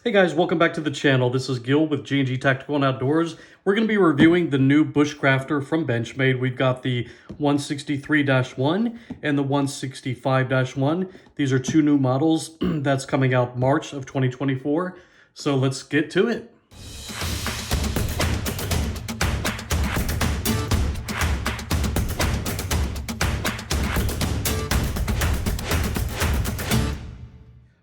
Hey guys, welcome back to the channel. This is Gil with G&G Tactical and Outdoors. We're going to be reviewing the new Bushcrafter from Benchmade. We've got the 163-1 and the 165-1. These are two new models that's coming out March of 2024. So let's get to it.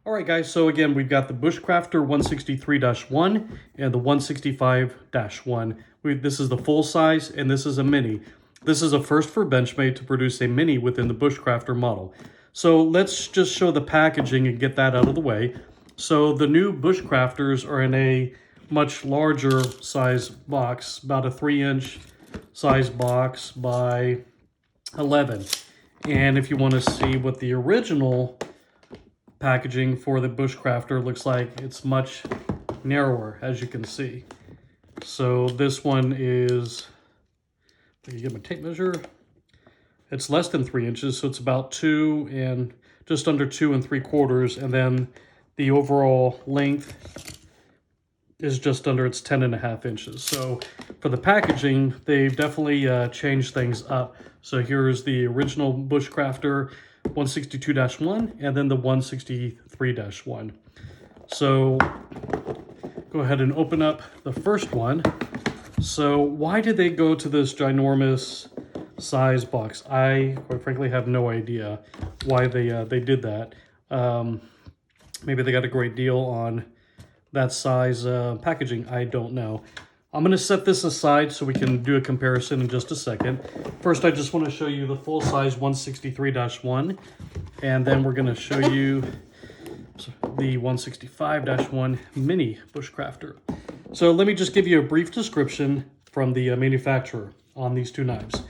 Alright guys, so again, we've got the Bushcrafter 163-1 and the 165-1. This is the full size and this is a mini. This is a first for Benchmade to produce a mini within the Bushcrafter model. So let's just show the packaging and get that out of the way. So the new Bushcrafters are in a much larger size box, about a 3-inch size box by 11. And if you want to see what the original packaging for the Bushcrafter looks like, it's much narrower, as you can see. So this one is, let me get my tape measure. It's less than 3 inches, so it's about 2 and just under 2 3/4, and then the overall length is just under, it's 10.5 inches. So for the packaging, they've definitely changed things up. So here's the original Bushcrafter 162-1 and then the 163-1. So go ahead and open up the first one. So why did they go to this ginormous size box? I quite frankly have no idea why they did that. Maybe they got a great deal on that size packaging. I don't know. I'm going to set this aside so we can do a comparison in just a second. First, I just want to show you the full-size 163-1, and then we're going to show you the 165-1 mini Bushcrafter. So let me just give you a brief description from the manufacturer on these two knives.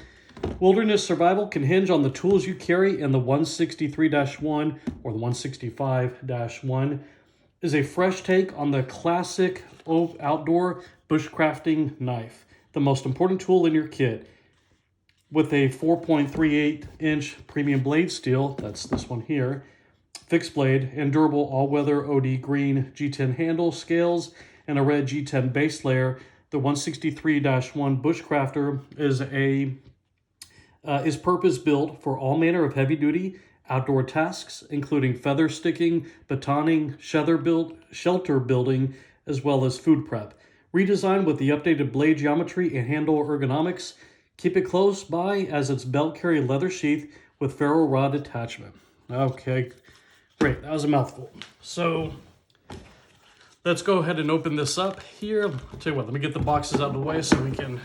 Wilderness survival can hinge on the tools you carry, and the 163-1 or the 165-1 is a fresh take on the classic outdoor bushcrafting knife, the most important tool in your kit. With a 4.38-inch premium blade steel, that's this one here, fixed blade, and durable all-weather OD Green G10 handle scales, and a Red G10 base layer, the 163-1 Bushcrafter is purpose-built for all manner of heavy-duty outdoor tasks, including feather sticking, batoning, shelter building, as well as food prep. Redesigned with the updated blade geometry and handle ergonomics, keep it close by as its belt carry leather sheath with ferro rod attachment. Okay, great, that was a mouthful. So let's go ahead and open this up here. I'll tell you what, let me get the boxes out of the way so we can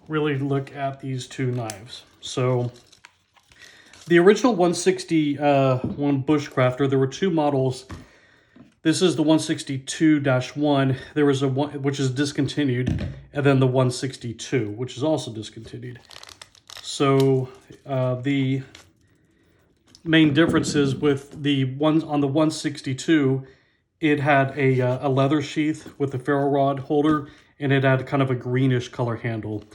really look at these two knives. So the original 161 Bushcrafter, there were two models. This is the 162-1. There was a one which is discontinued, and then the 162, which is also discontinued. So the main differences with the one on the 162, it had a leather sheath with the ferro rod holder, and it had kind of a greenish color handle.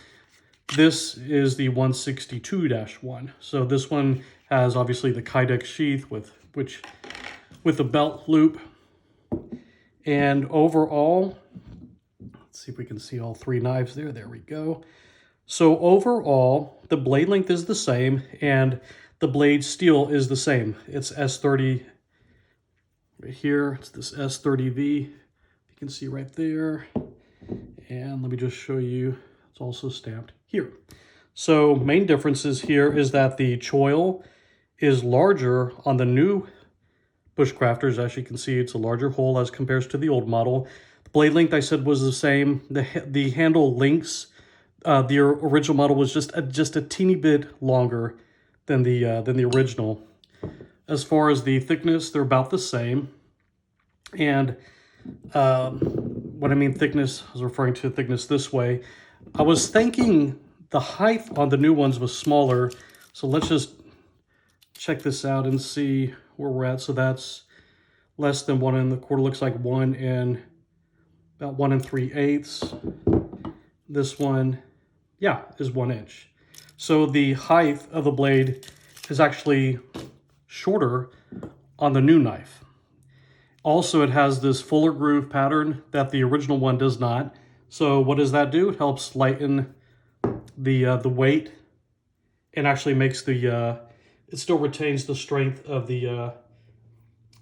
This is the 162-1. So this one has obviously the Kydex sheath with the belt loop. And overall, let's see if we can see all three knives there. There we go. So overall, the blade length is the same and the blade steel is the same. It's S30 right here. It's this S30V. You can see right there. And let me just show you. It's also stamped here. So main differences here is that the choil is larger on the new Bushcrafters. As you can see, it's a larger hole as compares to the old model. The blade length I said was the same. The handle links, the original model was just a teeny bit longer than the original. As far as the thickness, they're about the same. And what I mean thickness, I was referring to thickness this way. I was thinking the height on the new ones was smaller. So let's just check this out and see where we're at. So that's less than 1 1/4. Looks like about 1 3/8. This one, yeah, is 1 inch. So the height of the blade is actually shorter on the new knife. Also, it has this fuller groove pattern that the original one does not. So what does that do? It helps lighten the weight, and actually makes the it still retains the strength of the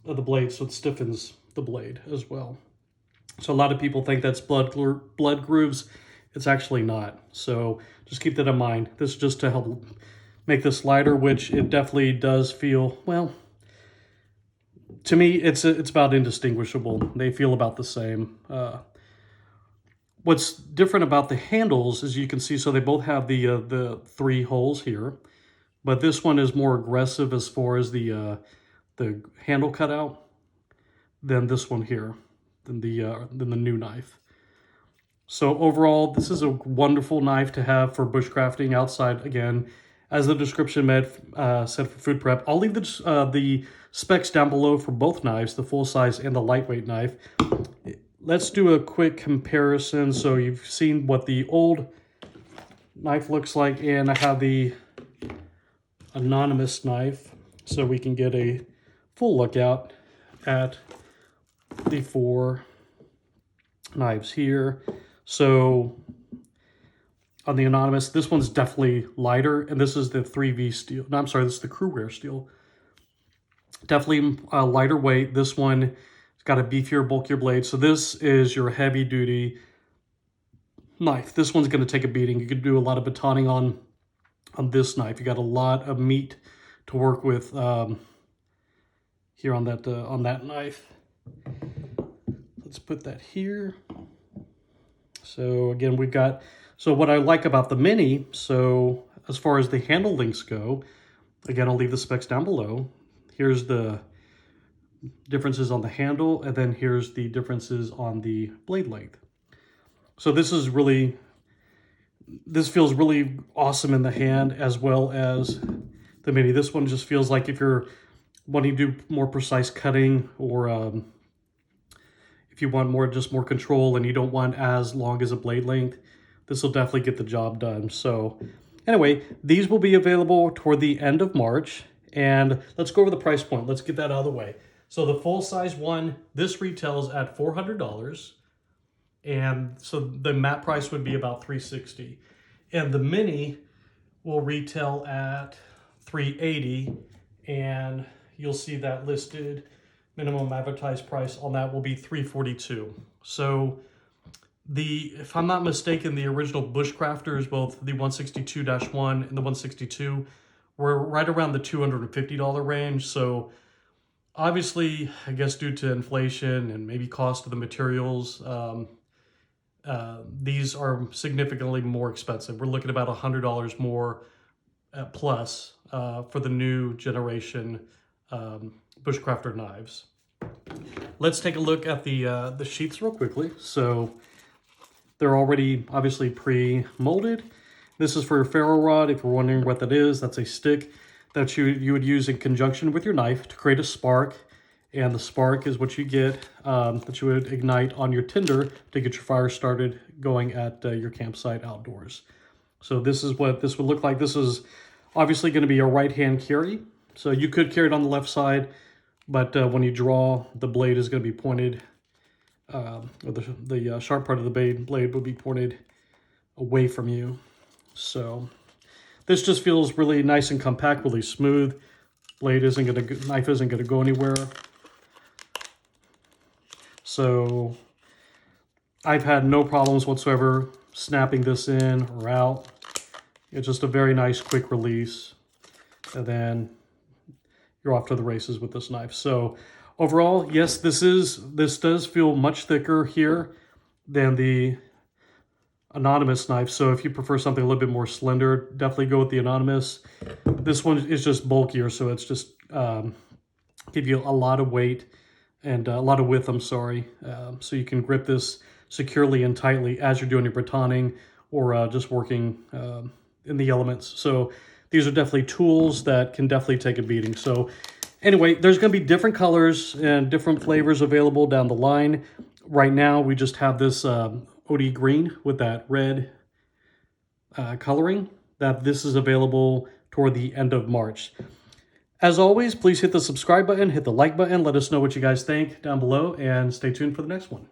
blade, so it stiffens the blade as well. So a lot of people think that's blood grooves. It's actually not. So just keep that in mind. This is just to help make this lighter, which it definitely does feel, well, to me, it's about indistinguishable. They feel about the same. What's different about the handles, as you can see, so they both have the 3 holes here, but this one is more aggressive as far as the handle cutout than this one here, than the new knife. So overall, this is a wonderful knife to have for bushcrafting outside. Again, as the description said for food prep. I'll leave the specs down below for both knives, the full size and the lightweight knife. Let's do a quick comparison. So you've seen what the old knife looks like, and I have the anonymous knife, so we can get a full look out at the 4 knives here. So on the anonymous, this one's definitely lighter, and this is the 3V steel. No, I'm sorry, this is the Crewware steel. Definitely lighter weight. This one, it's got a beefier, bulkier blade. So this is your heavy duty knife. This one's going to take a beating. You could do a lot of batoning on this knife. You got a lot of meat to work with here on that knife. Let's put that here. So again, we've got, so what I like about the Mini, so as far as the handle links go, again, I'll leave the specs down below. Here's the differences on the handle, and then here's the differences on the blade length. So this feels really awesome in the hand, as well as the Mini. This one just feels like if you're wanting to do more precise cutting, or if you want more control and you don't want as long as a blade length, this will definitely get the job done. So anyway, these will be available toward the end of March, and let's go over the price point. Let's get that out of the way. So the full size one, this retails at $400, and so the matte price would be about $360, and the Mini will retail at $380, and you'll see that listed minimum advertised price on that will be $342. So if I'm not mistaken, the original Bushcrafters, both the 162-1 and the 162, were right around the $250 range. So obviously, I guess due to inflation and maybe cost of the materials, these are significantly more expensive. We're looking at about $100 more plus for the new generation Bushcrafter knives. Let's take a look at the sheaths real quickly. So they're already obviously pre-molded. This is for your ferro rod. If you're wondering what that is, that's a stick that you would use in conjunction with your knife to create a spark. And the spark is what you get that you would ignite on your tinder to get your fire started going at your campsite outdoors. So this is what this would look like. This is obviously going to be a right-hand carry. So you could carry it on the left side, but when you draw, the blade is going to be pointed, or the sharp part of the blade would be pointed away from you. So this just feels really nice and compact, really smooth. Knife isn't going to go anywhere. So I've had no problems whatsoever snapping this in or out. It's just a very nice quick release, and then you're off to the races with this knife. So overall, yes, this does feel much thicker here than the anonymous knife. So if you prefer something a little bit more slender, definitely go with the anonymous. This one is just bulkier, so it's just give you a lot of weight and a lot of width, I'm sorry. So you can grip this securely and tightly as you're doing your batoning or just working in the elements. So these are definitely tools that can definitely take a beating. So anyway, there's going to be different colors and different flavors available down the line. Right now, we just have this OD Green with that red coloring. This is available toward the end of March. As always, please hit the subscribe button, hit the like button, let us know what you guys think down below, and stay tuned for the next one.